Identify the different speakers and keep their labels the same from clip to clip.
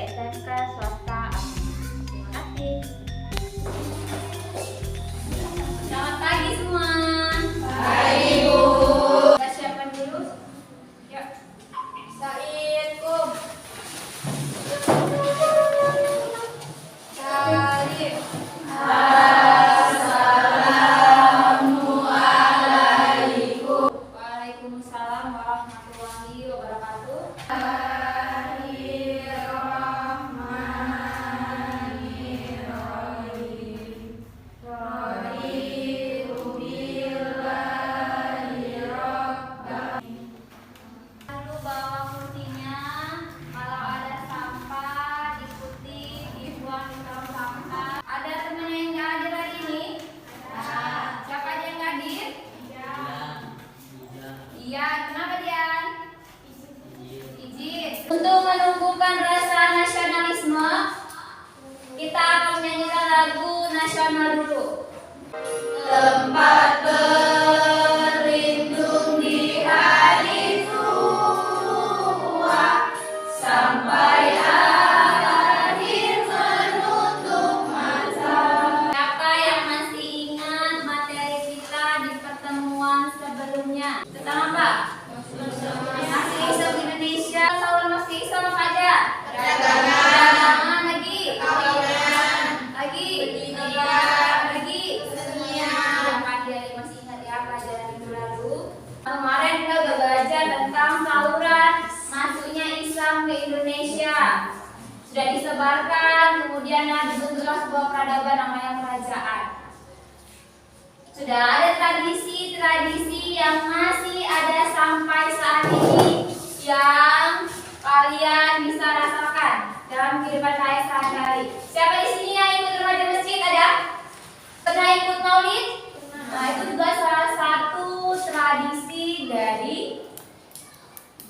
Speaker 1: SMK Swasta Aman. Terima kasih.
Speaker 2: Selamat pagi semua.
Speaker 3: Pagi, Bu.
Speaker 2: Kita siapkan dulu. Yuk. Said, Kum. Salim.
Speaker 3: Assalamualaikum.
Speaker 2: Waalaikumsalam warahmatullahi wabarakatuh. Lalu bawa kursinya. Kalau ada sampah diikuti, dibuang di tong sampah. Ada teman yang nggak hadir hari ini? Siapa aja yang nggak hadir? Iya, kenapa Dian? Izin. Untuk menumbuhkan rasa nasionalisme, kita akan menyanyikan lagu nasional dulu.
Speaker 3: Tempat berlindung di hari tua sampai akhir menutup mata.
Speaker 2: Siapa yang masih ingat materi kita di pertemuan sebelumnya? Tentang apa? Masih Islam Indonesia. Sahur masih Islam apa aja? Perdagangan lagi. Lagi. Lagi. Pandai masih ingat ya pelajaran minggu lalu. Kemarin kita udah belajar tentang saluran masuknya Islam ke Indonesia. Sudah disebarkan, kemudian dibentuklah sebuah peradaban namanya kerajaan. Sudah ada tradisi-tradisi yang masih ada sampai saat ini yang kalian bisa rasakan dalam kehidupan kalian sehari-hari. Siapa di sini yang ikut remaja masjid ada? Pernah ikut maulid? Nah, itu juga salah satu tradisi dari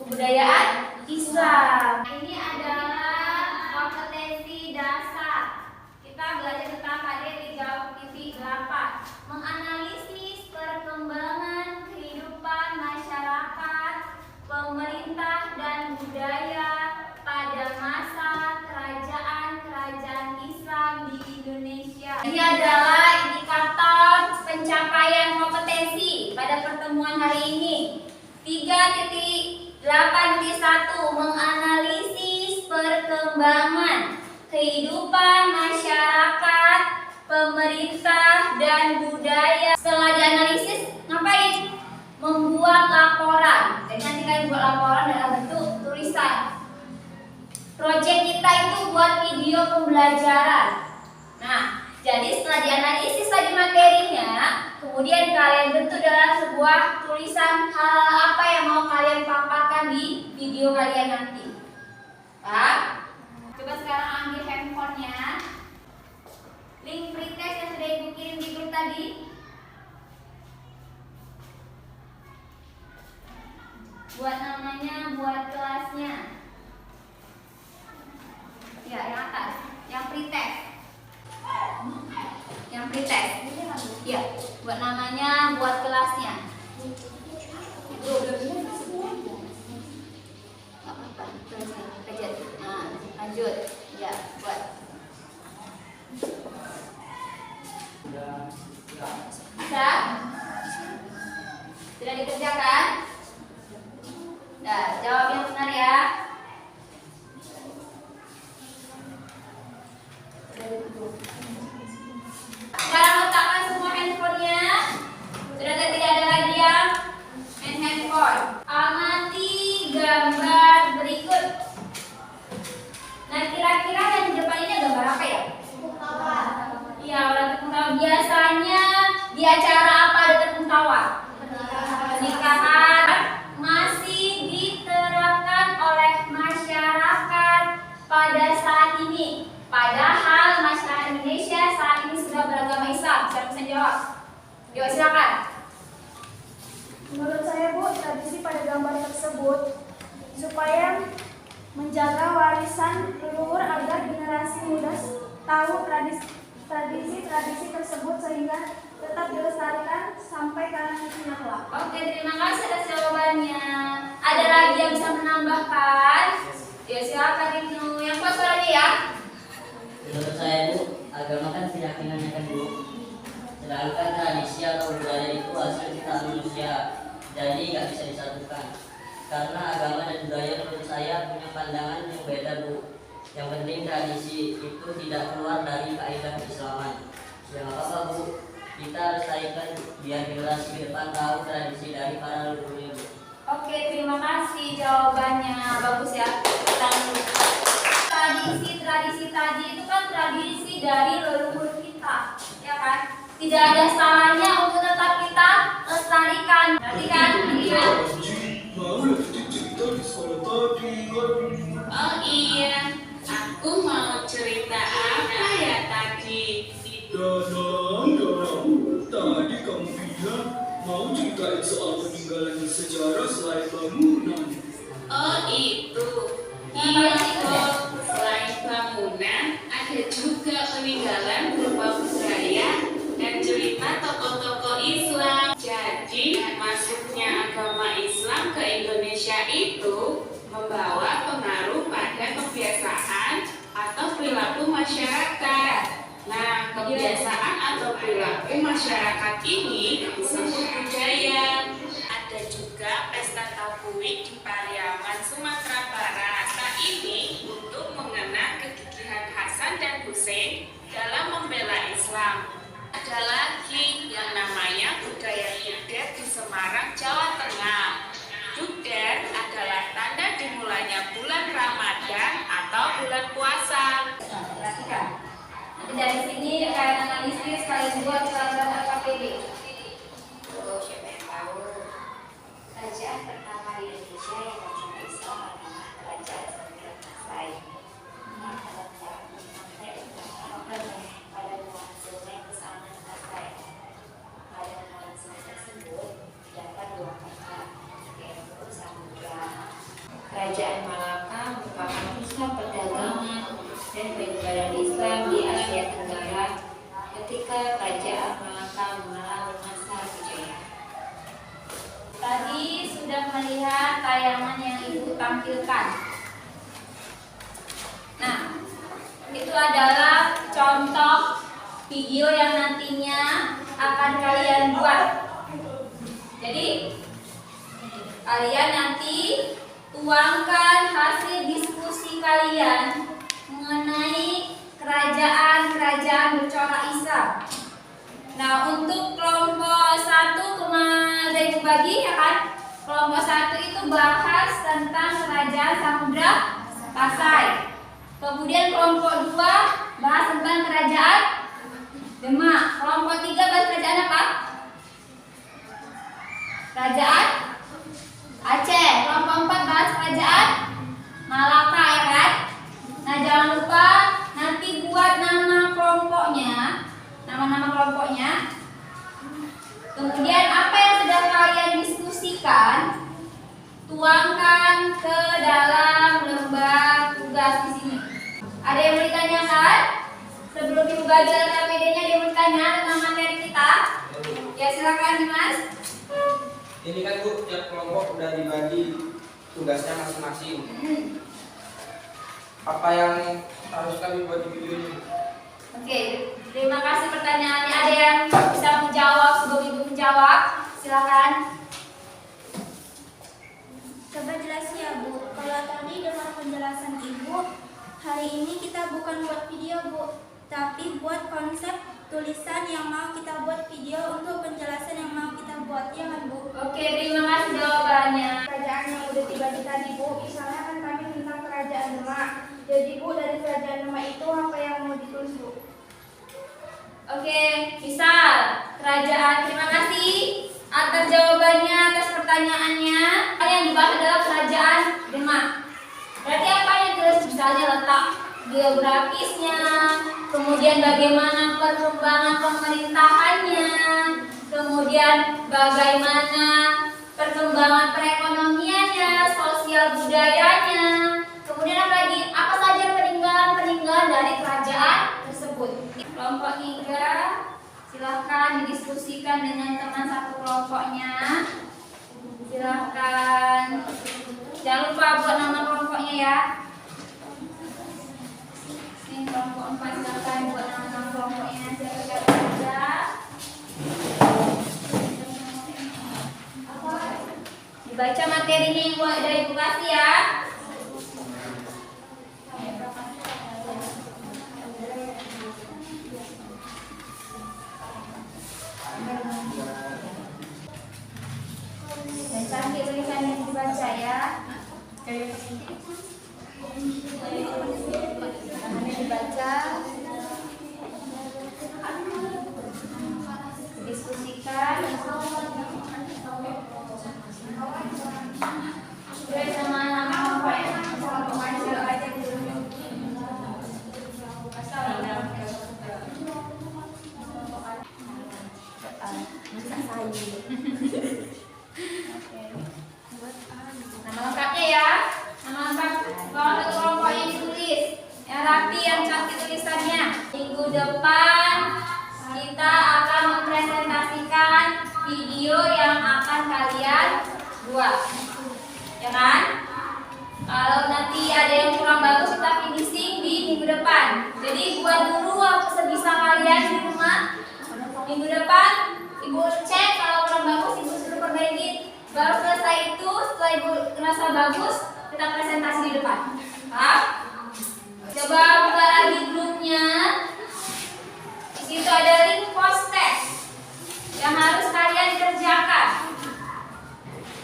Speaker 2: kebudayaan Islam. Ini adalah kompetensi dasar. Kita belajar tentang KD 3.8, menganalisis perkembangan kehidupan masyarakat, pemerintah dan budaya pada masa kerajaan-kerajaan Islam di Indonesia. Ini adalah indikator pencapaian kompetensi pada pertemuan hari ini. 3.8.1 menganalisis perkembangan kehidupan masyarakat, pemerintah dan budaya. Setelah dianalisis, ngapain? Membuat laporan. Jadi nanti kalian buat laporan dalam bentuk tulisan. Proyek kita itu buat video pembelajaran. Nah, jadi setelah dianalisis tadi materinya, kemudian kalian bentuk dalam sebuah tulisan hal apa yang mau kalian paparkan di video kalian nanti. Pak, coba sekarang ambil handphonenya. Link pretest yang sudah ibu kirim di grup tadi. Buat namanya, buat kelasnya. Ya, yang atas, yang pretest. Yang pretest. Ya, buat namanya, buat kelasnya. Itu. Gak apa-apa, tulisnya aja. Nah, lanjut. Ya, buat. Bisa? Sudah dikerjakan? Nah, jawab yang benar ya. Sekarang letakkan semua handphonenya. Sudah tidak ada lagi yang main handphone. Amati gambar berikut. Nah, kira-kira yang di depan ini ada gambar apa ya? Iya, orang tepung tawa. Biasanya di acara apa ada tepung tawa? Pernikahan. Masih diterapkan oleh masyarakat pada saat ini. Padahal masyarakat Indonesia saat ini sudah beragama Islam. Siapa bisa jawab? Yuk, silakan.
Speaker 4: Menurut saya, Bu, tradisi pada gambar tersebut supaya menjaga warisan leluhur agar generasi muda tahu tradisi tersebut sehingga tetap dilestarikan sampai kalangan dunia kelak.
Speaker 2: Oke, terima kasih atas jawabannya. Ada lagi yang bisa menambahkan? Ya, silakan Ibnu. Yang kuat suara dia
Speaker 5: Menurut saya Bu, agama kan keyakinan kan Bu. Sedangkan tradisi atau budaya itu hasil ciptaan manusia, jadi nggak bisa disatukan. Karena agama dan budaya menurut saya punya pandangan yang beda Bu. Yang penting tradisi itu tidak keluar dari kaidah keislaman. Yang apa Bu, kita harus lestarikan biar generasi ke depan tahu tradisi dari para leluhurnya Bu.
Speaker 2: Oke, terima kasih jawabannya, bagus ya. Tradisi tadi itu kan tradisi dari leluhur kita, ya kan? Tidak ada salahnya untuk tetap kita lestarikan. Nanti kan,
Speaker 3: Oh iya, aku mau cerita apa ya tadi?
Speaker 6: Danang, tadi kamu bilang mau ceritain soal peninggalan sejarah selain bangunan.
Speaker 3: Oh itu, iya kok. Selain bangunan, ada juga peninggalan berupa budaya dan cerita tokoh-tokoh Islam. Jadi, masuknya agama Islam ke Indonesia itu membawa pengaruh pada kebiasaan atau perilaku masyarakat. Nah, kebiasaan atau perilaku masyarakat ini disebut budaya. Ada juga pesta Tauhid di Pariaman, Sumatera Barat. Nah, ini untuk mengenang kegigihan Hasan dan Hussein dalam membela Islam. Ada lagi yang namanya budaya Dugder di Semarang, Jawa Tengah. Dugder adalah tanda dimulainya bulan Ramadan atau bulan puasa.
Speaker 2: perhatikan. Nanti dari sini kalian analisis, kalian buat surat KPD.
Speaker 3: Siapa yang tahu? Kerajaan pertama di Indonesia yang beragama Islam adalah Kerajaan Sunan Masai. Pada munculnya kesamaan Masai. Pada munculnya tersebut terdapat dua kota, yaitu Samudra. Kerajaan Malaka merupakan pusat perdagangan dan penyebaran Islam di Asia Tenggara ketika Kerajaan Malaka mengalami masa berjaya.
Speaker 2: Tadi sudah melihat tayangan yang Ibu tampilkan. Nah, itu adalah contoh video yang nantinya akan kalian buat. Jadi, kalian nanti tuangkan hasil diskusi kalian mengenai kerajaan-kerajaan bercorak Islam. Nah, untuk kelompok 1 kemarin Ibu bagi ya kan? Kelompok 1 itu bahas tentang kerajaan Samudra Pasai. Kemudian kelompok 2 bahas tentang kerajaan Demak. Kelompok 3 bahas kerajaan apa? Kerajaan Aceh. Kelompok 4 bahas kerajaan Malaka ya kan? Nah, jangan lupa nanti buat nama-nama kelompoknya. Kemudian apa yang sudah kalian diskusikan, tuangkan ke dalam lembar tugas di sini. Ada yang mau ditanyakan? Sebelum Ibu bagi KPD-nya, ada yang mau bertanya tentang materi kita? Ya, silakan Mas.
Speaker 7: Ini kan Bu, tiap kelompok udah dibagi tugasnya masing-masing. Apa yang harus kami buat di video ini?
Speaker 2: Oke, terima kasih pertanyaannya. Ada yang bisa menjawab sebelum Ibu menjawab? Silakan.
Speaker 4: Coba jelasin ya Bu. Kalau tadi dengar penjelasan Ibu, hari ini kita bukan buat video Bu, tapi buat konsep tulisan yang mau kita buat video untuk penjelasan yang mau kita buat, ya kan Bu?
Speaker 2: Oke, terima kasih jawabannya.
Speaker 4: Kerajaan yang udah dibagi tadi Bu, misalnya kan kami tentang kerajaan Demak. Jadi Bu, dari kerajaan Demak itu apa yang mau ditulis Bu?
Speaker 2: Oke, misal kerajaan. Terima kasih atas jawabannya, atas pertanyaannya. Yang dibahas adalah kerajaan Demak. Berarti apa yang ditulis? Misalnya letak geografisnya, kemudian bagaimana perkembangan pemerintahannya, kemudian bagaimana perkembangan perekonomiannya, sosial budayanya, kemudian apa saja peninggalan dari kerajaan tersebut. Kelompok 3 silahkan didiskusikan dengan teman satu kelompoknya. Silahkan, jangan lupa buat nama kelompoknya ya. Ini kelompok 4. Baca materinya yang udah Ibu kasih ya. Dan cantik tulisan yang dibaca ya. Namanya dibaca, diskusikan, sama apa ya? Aja dulu. Nama lengkapnya ya. Nama lengkap kalau satu kelompok yang ditulis yang rapi, yang cantik tulisannya. Minggu depan kita akan mempresentasikan video yang akan kalian buat, ya kan? Kalau nanti ada yang kurang bagus kita finishing di minggu depan. Jadi buat dulu waktu sebisa kalian di rumah. Minggu depan Ibu cek, kalau kurang bagus Ibu suruh perbaiki. Baru selesai itu, setelah Ibu merasa bagus, kita presentasi di depan. Paham? Coba buka lagi grupnya. Di situ ada link post test yang harus kalian kerjakan.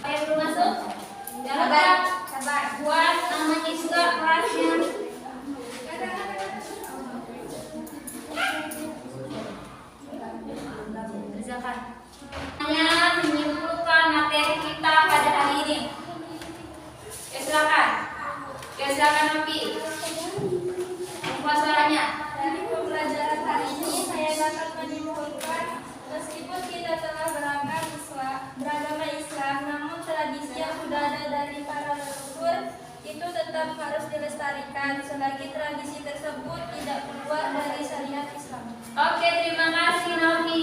Speaker 2: Ayo belum masuk? Jangan lupa buat namanya juga kelasnya. Kerjakan. Hanya menyimpulkan materi kita pada hari ini. Ya silakan. Ya silakan Nopi. Buka suaranya.
Speaker 4: Dari pembelajaran hari ini saya dapat menyimpulkan meskipun kita telah beragama Islam, namun tradisi yang sudah ada dari para leluhur itu tetap harus dilestarikan selagi tradisi tersebut tidak keluar dari syariat Islam.
Speaker 2: Oke, terima kasih Nopi.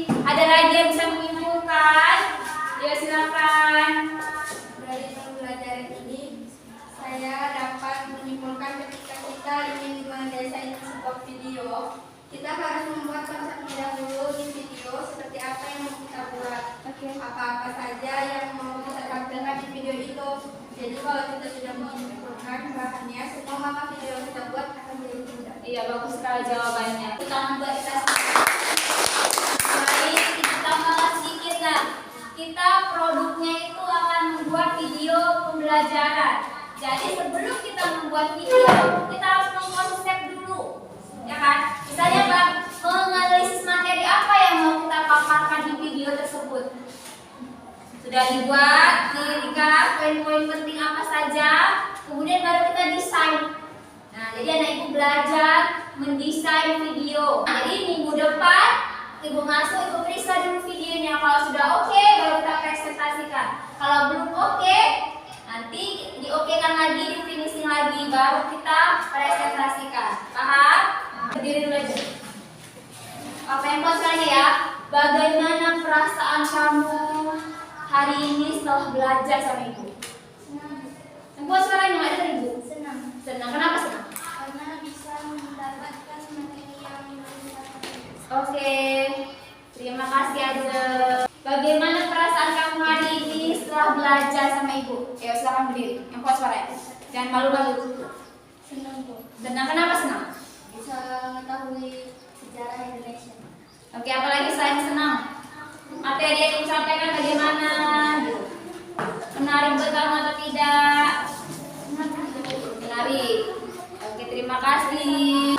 Speaker 2: Ada lagi yang bisa menyimpulkan? Ya silakan.
Speaker 4: Dari pembelajaran ini saya dapat menyimpulkan ketika kita ingin mendesain sebuah video, kita harus membuat konsepnya dahulu di video seperti apa yang mau kita buat, apa-apa saja yang mau kita tampilkan di video itu. Jadi kalau kita sudah menyimpulkan bahannya, semua video yang kita buat akan jadi mudah.
Speaker 2: Iya, bagus sekali jawabannya. Utama buat kita. Baik, kita tambahkan sedikit kan. Kita produknya itu akan membuat video pembelajaran. Jadi sebelum kita membuat video, kita harus mengkonsep dulu, ya kan? Misalnya Bang, menganalisis materi apa yang mau kita paparkan di video tersebut. Sudah dibuat, dirikan poin-poin penting apa saja, kemudian baru kita desain. Nah, jadi anak Ibu belajar mendesain video. Nah, jadi minggu depan Ibu masuk, Ibu periksa dulu videonya. Kalau sudah oke, baru kita presentasikan. Kalau belum oke, nanti diokekan lagi, di finishing lagi, baru kita presentasikan. Paham? Berdiri dulu aja. Apa yang pasalnya ya? Bagaimana perasaan kamu hari ini setelah belajar sama Ibu? Yang buat suaranya nggak ada Ibu?
Speaker 4: Senang.
Speaker 2: Senang. Kenapa senang?
Speaker 4: Karena bisa mendapatkan materi yang
Speaker 2: Oke, terima kasih Aja. Bagaimana perasaan kamu hari ini setelah belajar sama Ibu? Ya, silakan berdiri. Yang kuat suaranya. Jangan malu-malu.
Speaker 4: senang Bu.
Speaker 2: Senang. Kenapa senang?
Speaker 4: Bisa mengetahui sejarah Indonesia.
Speaker 2: Oke, apalagi selain senang? Materi yang disampaikan bagaimana? Menarik buat kamu atau tidak? Menarik. Oke, terima kasih.